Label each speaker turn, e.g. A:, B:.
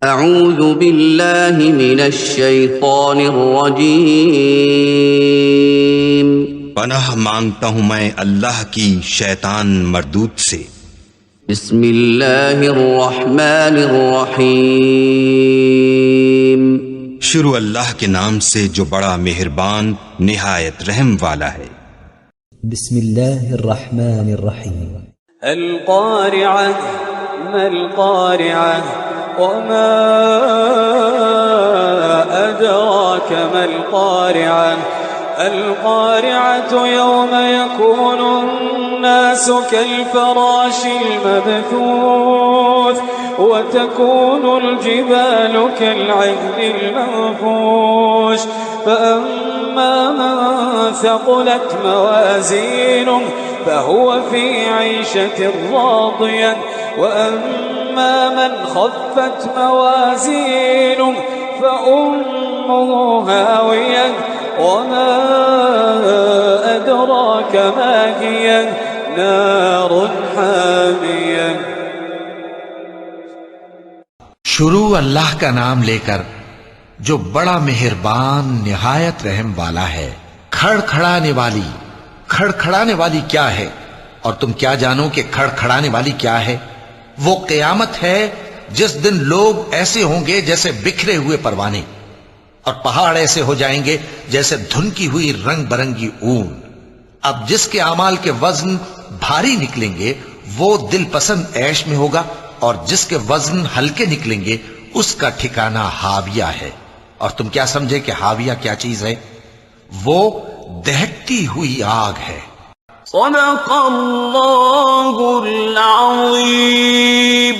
A: अऊज़ु बिल्लाहि मिनश शैतानिर रजीम।
B: पनाह मांगता हूँ मैं अल्लाह की शैतान मरदूत से।
A: बिस्मिल्लाहिर रहमानिर रहीम।
B: शुरू अल्लाह के नाम से जो बड़ा मेहरबान निहायत रहम वाला है।
C: बिस्मिल्लाहिर रहमानिर रहीम।
D: अल क़ारिअह मल क़ारिअह वमा अदराक मल क़ारिअह अल क़ारिअतु यौम यकूनु अन्नासु कल्फ़राशिल मबथूथ व तकूनुल जिबालु कल्अहनिल मंफूश फ़अम्मा मन थक़ुलत मवाज़ीनुहु فهو في عيشة راضية وأما من خفت موازينه فأمه هاوية وما أدراك ما هي نار حامية।
E: शुरू अल्लाह का नाम लेकर जो बड़ा मेहरबान निहायत रहम वाला है। खड़खड़ाने वाली क्या है और तुम क्या जानो कि खड़खड़ाने वाली क्या है? वो क़यामत है जिस दिन लोग ऐसे होंगे जैसे बिखरे हुए परवाने और पहाड़ ऐसे हो जाएंगे जैसे धुनकी हुई रंग बरंगी ऊन। अब जिसके अमाल के वजन भारी निकलेंगे वो दिल पसंद ऐश में होगा और जिसके वजन हल्के निकलेंगे उसका ठिकाना हाविया है। और तुम क्या समझे कि हाविया क्या चीज है? वो दहकती हुई आग है।
D: सदक़ल्लाहुल अज़ीम।